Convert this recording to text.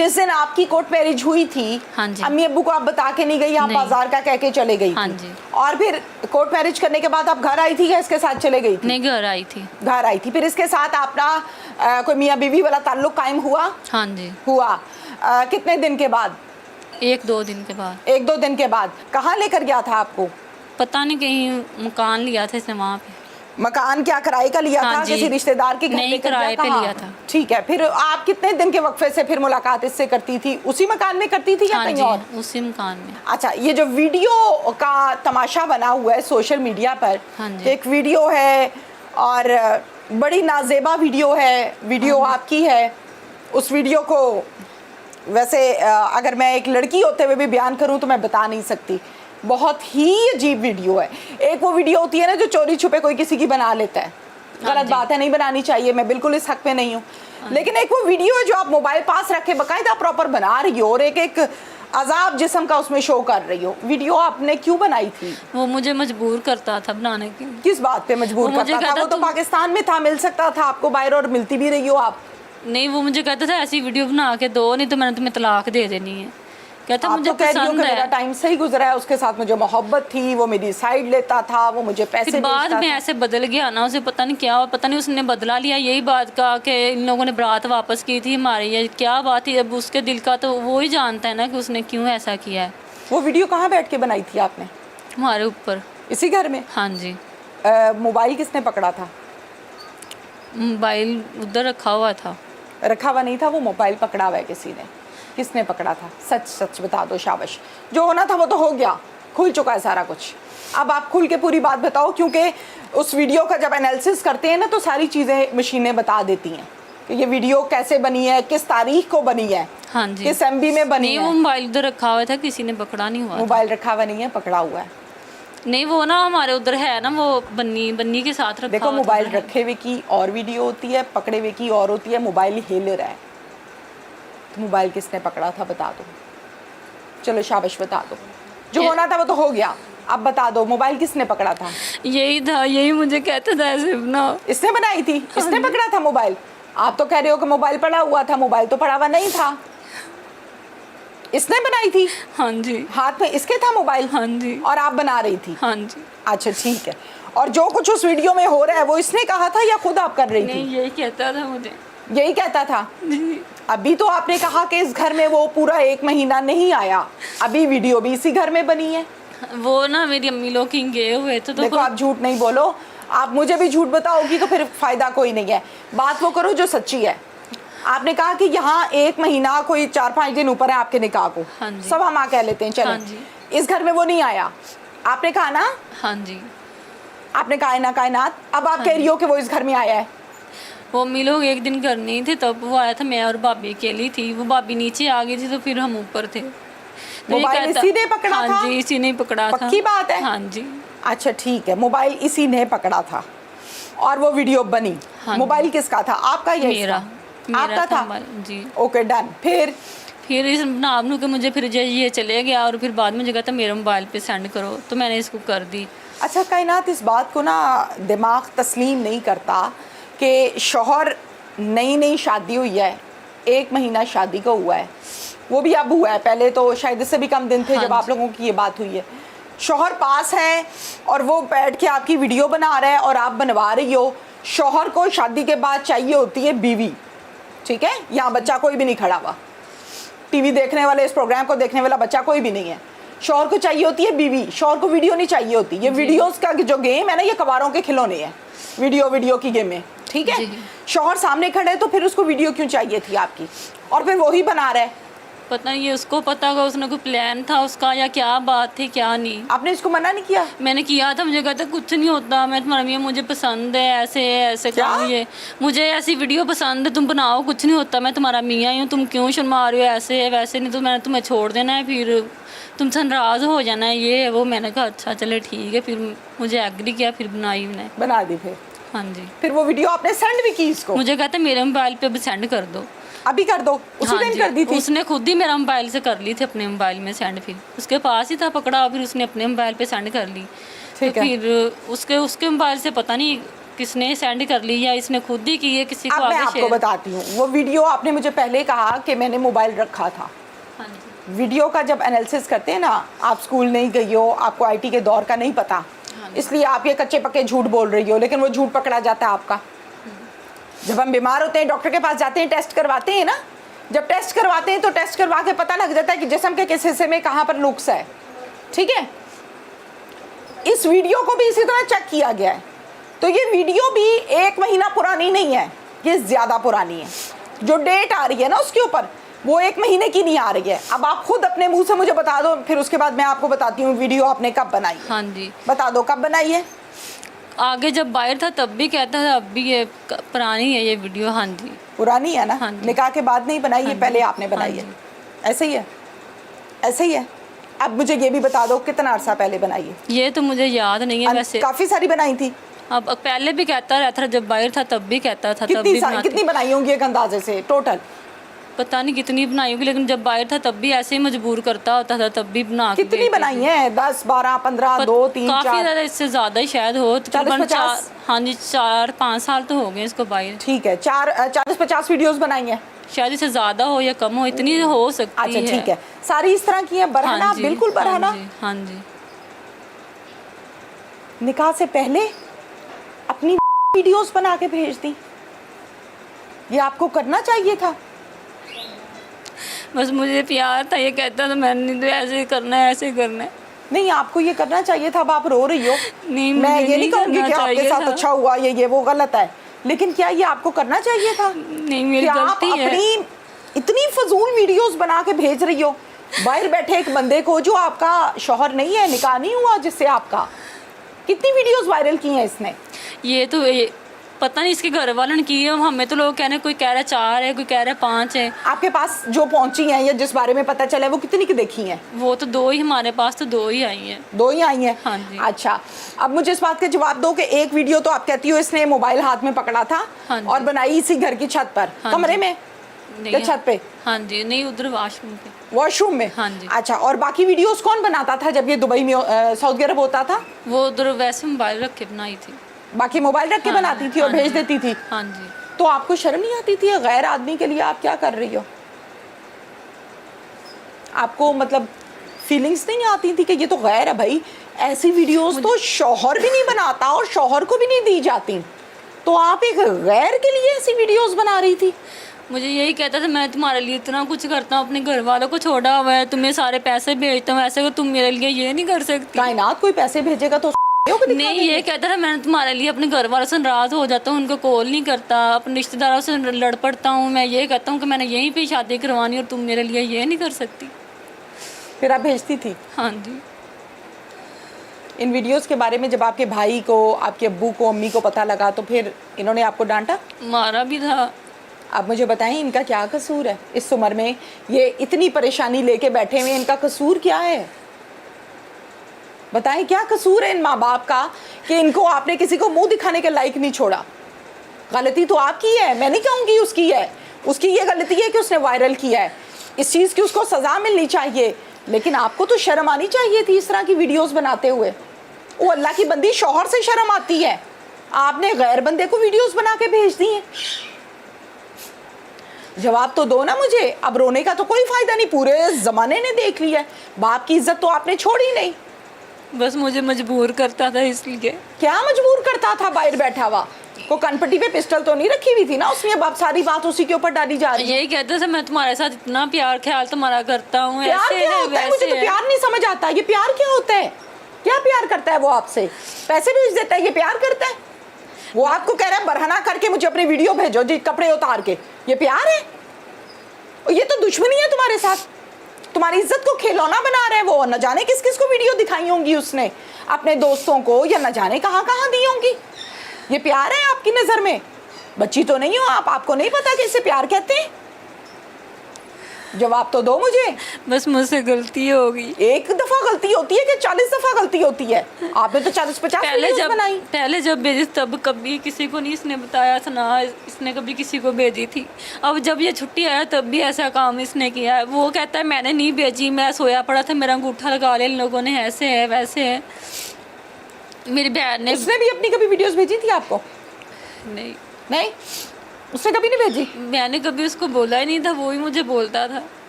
जिस दिन आपकी कोर्ट मैरिज हुई थी, हाँ जी, अम्मी अब्बू को आप बता के नहीं गई, आप बाजार का कह के चले गई हाँ थी? जी। और फिर कोर्ट मैरिज करने के बाद आप घर आई थी या इसके साथ चले गई थी? नहीं, घर आई थी। घर आई थी। फिर इसके साथ अपना कोई मियाँ बीवी वाला ताल्लुक कायम हुआ? हाँ जी। हुआ। कितने दिन के बाद? 1-2 दिन के बाद। 1-2 दिन के बाद। कहाँ लेकर गया था आपको? पता नहीं, कहीं मकान लिया था इसने वहाँ पे। मकान क्या किराए का लिया हाँ था? जी। किसी रिश्तेदार के घर नहीं, लेकर किराए गया? पे कहाँ? लिया था। ठीक है। फिर आप कितने दिन के वक्फे से फिर मुलाकात इससे करती थी? उसी मकान में करती थी या हाँ कहीं जी, और? उसी मकान में। अच्छा, ये जो वीडियो का तमाशा बना हुआ है सोशल मीडिया पर, हाँ जी। एक वीडियो है और बड़ी नाजेबा वीडियो है, वीडियो आपकी है। उस वीडियो को वैसे अगर मैं एक लड़की होते हुए भी बयान करूं तो मैं बता नहीं सकती, बहुत ही अजीब वीडियो है। एक वो वीडियो होती है ना जो चोरी छुपे कोई किसी की बना लेता है, गलत बात है, नहीं बनानी चाहिए, मैं बिल्कुल इस हक में नहीं हूँ। लेकिन एक वो वीडियो है जो आप मोबाइल पास रख के बाकायदा प्रॉपर बना रही हो और एक एक अजाब जिस्म का उसमें शो कर रही हो। वीडियो आपने क्यों बनाई थी? वो मुझे मजबूर करता था बनाने की। किस बात पे मजबूर करता था? वो तो पाकिस्तान में था, मिल सकता था आपको बाहर और मिलती भी रही हो आप। नहीं, वो मुझे कहता था ऐसी वीडियो बना के दो, नहीं तो मैंने तुम्हें तलाक दे देनी है। कहता आप मुझे तो कह रही हो पसंद कि मेरा है। टाइम सही गुजरा है, उसके साथ मुझे मोहब्बत थी, वो मेरी साइड लेता था, वो मुझे पैसे फिर बाद भेजता में था। ऐसे बदल गया ना, उसे पता नहीं क्या हुआ, पता नहीं उसने बदला लिया यही बात का कि इन लोगों ने बारात वापस की थी हमारी, या क्या बात थी। अब उसके दिल का तो वो ही जानता है ना कि उसने क्यों ऐसा किया है। वो वीडियो कहाँ बैठ के बनाई थी आपने? हमारे ऊपर। इसी घर में? हाँ जी। मोबाइल किसने पकड़ा था? मोबाइल उधर रखा हुआ था। रखा हुआ नहीं था, वो मोबाइल पकड़ा हुआ है किसी ने। किसने पकड़ा था? सच सच बता दो, शाबाश। जो होना था वो तो हो गया, खुल चुका है सारा कुछ। अब आप खुल के पूरी बात बताओ, क्योंकि उस वीडियो का जब एनालिसिस करते हैं ना तो सारी चीज़ें मशीनें बता देती हैं कि ये वीडियो कैसे बनी है, किस तारीख को बनी है, हाँ जी। किस MB में बनी नहीं, है। वो मोबाइल उधर रखा हुआ था, किसी ने पकड़ा नहीं हुआ था। मोबाइल रखा हुआ नहीं है, पकड़ा हुआ है। नहीं, वो ना हमारे उधर है ना, वो बन्नी के साथ रखा देखो, हुआ था। मोबाइल रखे हुए की और वीडियो होती है, पकड़े हुए की और होती है। मोबाइल हिल रहा है तो मोबाइल किसने पकड़ा था बता दो। चलो शाबाश, बता दो। जो होना था वो तो हो गया, अब बता दो मोबाइल किसने पकड़ा था? यही था, यही मुझे कहता था ऐसे बनाओ। इसने बनाई थी, इसने पकड़ा था मोबाइल। आप तो कह रहे हो कि मोबाइल पड़ा हुआ था, मोबाइल तो पड़ा हुआ नहीं था, इसने बनाई थी। हाँ जी। हाथ में इसके था मोबाइल? हाँ जी। और आप बना रही थी? हाँ जी। अच्छा ठीक है। और जो कुछ उस वीडियो में हो रहा है वो इसने कहा था या खुद आप कर रही थी? नहीं, यही कहता था मुझे। यही कहता था। अभी तो आपने कहा कि इस घर में वो पूरा 1 महीना नहीं आया, अभी वीडियो भी इसी घर में बनी है। वो ना मेरी अम्मी लोग कहीं गए हुए थे तो देखो, आप झूठ नहीं बोलो, आप मुझे भी झूठ बताओगी तो फिर फायदा कोई नहीं है। बात वो करो जो सच्ची है। आपने कहा कि यहाँ 1 महीना, कोई 4-5 दिन ऊपर है आपके निकाह को। हाँ जी। सब हम आ कह लेते हैं, चलो। हाँ जी। इस घर में वो नहीं आया, आपने कहा ना? हाँ जी। आपने कहा ना कायनात। अब आप कह रही हो कि वो इस घर में आया है। वो अम्मी लोग एक दिन घर नहीं थे, तब वो आया था, मैं और भाभी अकेली थी। वो भाभी नीचे आ गई थी तो फिर हम ऊपर थे। तो ये मोबाइल कहता- इसी ने पकड़ा था? हाँ जी, इसी ने पकड़ा था। पक्की बात है? हाँ जी। अच्छा ठीक है, मोबाइल इसी ने पकड़ा था और वो वीडियो बनी। हाँ। मोबाइल किसका था, आपका या मेरा? इसका? आपका था मोबाइल, जी। Okay done. फिर इस नाम के मुझे फिर ये चले गया और फिर बाद में जगह था मेरे मोबाइल पे सेंड करो, तो मैंने इसको कर दी। अच्छा कायनात, इस बात को ना दिमाग तस्लीम नहीं करता कि शौहर नई शादी हुई है, 1 महीना शादी को हुआ है, वो भी अब हुआ है, पहले तो शायद इससे भी कम दिन थे जब आप लोगों की ये बात हुई है। शौहर पास है और वो बैठ के आपकी वीडियो बना रहा है और आप बनवा रही हो। शौहर को शादी के बाद चाहिए होती है बीवी, ठीक है? यहाँ बच्चा कोई भी नहीं खड़ा हुआ, टीवी देखने वाले, इस प्रोग्राम को देखने वाला बच्चा कोई भी नहीं है। शौहर को चाहिए होती है बीवी, शौहर को वीडियो नहीं चाहिए होती। ये वीडियोस का जो गेम है ना, ये कबारों के खिलौने हैं, वीडियो की गेम है, ठीक है? शौहर सामने खड़े तो फिर उसको वीडियो क्यों चाहिए थी आपकी? और फिर वही बना रहा है। पता नहीं, ये उसको पता होगा, उसने कोई प्लान था उसका या क्या बात थी क्या नहीं। आपने इसको मना नहीं किया? मैंने किया था, मुझे कहता कुछ नहीं होता, मैं तुम्हारा मियाँ, मुझे पसंद है, ऐसे काम, ये मुझे ऐसी वीडियो पसंद है, तुम बनाओ, कुछ नहीं होता, मैं तुम्हारा मियाँ हूँ, तुम क्यों शर्मा रहे हो, ऐसे है वैसे नहीं तो मैंने तुम्हें छोड़ देना है, फिर तुमसे नाराज़ हो जाना है, ये है वो। मैंने कहा अच्छा चले ठीक है, फिर मुझे एग्री किया, फिर बनाई मैंने। बना दी फिर? हाँ जी। फिर वो वीडियो आपने सेंड भी की इसको? मुझे कहता मेरे मोबाइल पे अब सेंड कर दो। अभी कर दो? उसी दिन कर दी थी? उसने खुद ही मेरा मोबाइल से कर ली थी, अपने मोबाइल में सेंड। फिर उसके पास ही था पकड़ा, फिर उसने अपने मोबाइल पे सेंड कर ली। तो फिर उसके मोबाइल से पता नहीं किसने सेंड कर ली या इसने खुद ही की है किसी को अब मैं आगे आपको शेयर। बताती हूँ, वो वीडियो आपने मुझे पहले कहा कि मैंने मोबाइल रखा था। हाँ जी। वीडियो का जब एनालिसिस करते हैं ना, आप स्कूल नहीं गई हो, आपको आईटी के दौर का नहीं पता, इसलिए आप ये कच्चे पक्के झूठ बोल रही हो, लेकिन वो झूठ पकड़ा जाता है आपका। जब हम बीमार होते हैं, डॉक्टर के पास जाते हैं, टेस्ट करवाते हैं ना, जब टेस्ट करवाते हैं तो टेस्ट करवा के पता लग जाता है कि जिस्म के किस हिस्से में कहाँ पर नुक्स है। ठीक है, इस वीडियो को भी इसी तरह चेक किया गया है। तो ये वीडियो भी 1 महीना पुरानी नहीं है, ये ज़्यादा पुरानी है। जो डेट आ रही है ना उसके ऊपर, वो 1 महीने की नहीं आ रही है। अब आप खुद अपने मुंह से मुझे बता दो, फिर उसके बाद मैं आपको बताती हूँ वीडियो आपने कब बनाई है। हाँ जी। बता दो कब बनाई है। आगे जब बाहर था तब भी कहता था, अब भी ये पुरानी है ये वीडियो। हाँ जी। पुरानी है ना, हाँ जी। निकाह के बाद नहीं बनाई है, हाँ पहले जी। आपने बनाई हाँ है। ऐसे ही है, ऐसे ही है। अब मुझे ये भी बता दो कितना अरसा पहले बनाई है। ये तो मुझे याद नहीं है वैसे। काफ़ी सारी बनाई थी। अब पहले भी कहता रहता था, जब बाहर था तब भी कहता था, तब भी बनाती। कितनी बनाई होंगी एक अंदाजे से टोटल? पता नहीं कितनी बनाई होगी, लेकिन जब बाहर था तब भी ऐसे ही मजबूर करता होता था, तब भी बना के कितनी भेजती बनाई थी। है? 10, 12, 15, 2, 3, काफी 4? ज्यादा, इससे ज्यादा ही शायद हो। तकरीबन 40-50? हाँ जी, 4-5 साल तो हो गए इसको बाहर। ठीक है, 40-50 वीडियोस बनाई हैं। शायद इससे ज्यादा हो या कम हो, इतनी हो सकती अच्छा है। ठीक है, सारी इस तरह की है बरहना? हाँ जी, बिल्कुल बरहना। हाँ जी, हाँ जी। निकाह से पहले अपनी वीडियोस बना के भेज दी। ये आपको करना चाहिए था। बस मुझे प्यार था, ये कहता था मैंने तो ऐसे करना है, ऐसे करना है। नहीं, आपको ये करना चाहिए था। अब आप रो रही हो, नहीं, मैं मुझे ये नहीं कहूँगी करना कि आपके चाहिए साथ था। अच्छा हुआ, ये वो गलत है, लेकिन क्या ये आपको करना चाहिए था? नहीं, मेरी कि आप गलती है। अपनी इतनी फजूल वीडियोस बना के भेज रही हो बाहर बैठे एक बंदे को जो आपका शौहर नहीं है, निकाह नहीं हुआ जिससे आपका। कितनी वीडियोस वायरल की हैं इसने? ये तो पता नहीं इसके घर वालों ने की है। हमें तो लोग कह रहे हैं, कोई कह रहा है 4 है, कोई कह रहा है 5 है। आपके पास जो पहुंची हैं या जिस बारे में पता चला है, वो कितनी की देखी हैं? वो तो 2 ही, हमारे पास तो 2 ही आई हैं। 2 ही आई हैं? हाँ जी। अच्छा, अब मुझे इस बात का जवाब दो कि एक वीडियो तो आप कहती हो इसने मोबाइल हाथ में पकड़ा था हाँ जी। और बनाई इसी घर की छत पर, हाँ कमरे जी। में नहीं, या छत पे? हाँ जी, नहीं उधर वॉशरूम पे। वॉशरूम में? हाँ जी। अच्छा, और बाकी वीडियोस कौन बनाता था जब ये दुबई में सऊदी अरब होता था? वो उधर वैसे मोबाइल रख के बनाई थी। बाकी मोबाइल रख के हाँ, बनाती थी और हाँ भेज जी। देती थी। हाँ जी। तो आपको शर्म नहीं आती थी? गैर आदमी के लिए आप क्या कर रही हो? आपको मतलब फीलिंग्स नहीं आती थी कि ये तो गैर है भाई? ऐसी वीडियोस तो शौहर भी नहीं बनाता और शौहर को भी नहीं दी जाती, तो आप एक गैर के लिए ऐसी वीडियोस बना रही थी? मुझे यही कहता था, मैं तुम्हारे लिए इतना कुछ करता हूँ, अपने घर वालों को छोड़ा हुआ है, तुम्हें सारे पैसे भेजता हूँ, ऐसे तुम मेरे लिए ये नहीं कर सकती। कायनात कोई पैसे भेजेगा तो नहीं, ये कहता था मैं तुम्हारे लिए अपने घर वालों से नाराज हो जाता हूँ, उनको कॉल नहीं करता, अपने रिश्तेदारों से लड़ पड़ता हूँ। मैं ये कहता हूँ कि मैंने यहीं पे शादी करवानी और तुम मेरे लिए ये नहीं कर सकती। फिर आप भेजती थी? हाँ जी। इन वीडियोस के बारे में जब आपके भाई को, आपके अब्बू को, अम्मी को पता लगा तो फिर इन्होंने आपको डांटा? मारा भी था। आप मुझे बताएं इनका क्या कसूर है? इस उम्र में ये इतनी परेशानी लेके बैठे हुए, इनका कसूर क्या है? बताएं क्या कसूर है इन माँ बाप का कि इनको आपने किसी को मुंह दिखाने के लायक नहीं छोड़ा? गलती तो आपकी है, मैं नहीं कहूँगी उसकी है। उसकी ये गलती है कि उसने वायरल किया है, इस चीज़ की उसको सज़ा मिलनी चाहिए, लेकिन आपको तो शर्म आनी चाहिए थी इस तरह की वीडियोस बनाते हुए। वो अल्लाह की बंदी, शौहर से शर्म आती है, आपने गैर बंदे को वीडियोस बना के भेज दी हैं। जवाब तो दो ना मुझे। अब रोने का तो कोई फायदा नहीं, पूरे ज़माने ने देख लिया है। बाप की इज्जत तो आपने छोड़ी नहीं। बस मुझे मजबूर करता था इसलिए। क्या मजबूर करता था? बाहर बैठा हुआ को कनपट्टी पे पिस्टल तो नहीं रखी हुई थी ना उसने? अब सारी बात उसी के ऊपर डाली जा रही है। यही कहता था मैं तुम्हारे साथ इतना प्यार ख्याल तुम्हारा करता हूँ, प्यार ऐसे क्या है होता है? मुझे वैसे तो प्यार नहीं समझ आता। ये प्यार क्या होता है? क्या प्यार करता है वो आपसे? पैसे भेज देता है, ये प्यार करता है? वो आपको कह रहा है बरहना करके मुझे अपनी वीडियो भेजो जी, कपड़े उतार के, ये प्यार है? और ये तो दुश्मनी है तुम्हारे साथ। तुम्हारी इज्जत को खिलौना बना रहे हैं वो। न जाने किस किस को वीडियो दिखाई होंगी उसने, अपने दोस्तों को, या न जाने कहाँ कहाँ दी होंगी। ये प्यार है आपकी नज़र में? बच्ची तो नहीं हो आप, आपको नहीं पता कि इसे प्यार कहते हैं? जवाब तो दो मुझे। बस मुझसे गलती हो गई। एक दफ़ा गलती होती है कि 40 दफ़ा गलती होती है? आपने तो 40-50 वीडियोस बनाई। पहले जब भेजी तब कभी किसी को नहीं इसने बताया था, ना इसने कभी किसी को भेजी थी। अब जब ये छुट्टी आया तब भी ऐसा काम इसने किया है। वो कहता है मैंने नहीं भेजी, मैं सोया पड़ा था, मेरा अंगूठा लगा लिया इन लोगों ने, ऐसे है वैसे है। मेरी बहन ने, उसने भी अपनी कभी वीडियोस भेजी थी आपको? नहीं, नहीं, उसने कभी नहीं भेजी? मैंने कभी उसको बोला ही नहीं था, वो ही मुझे बोलता था।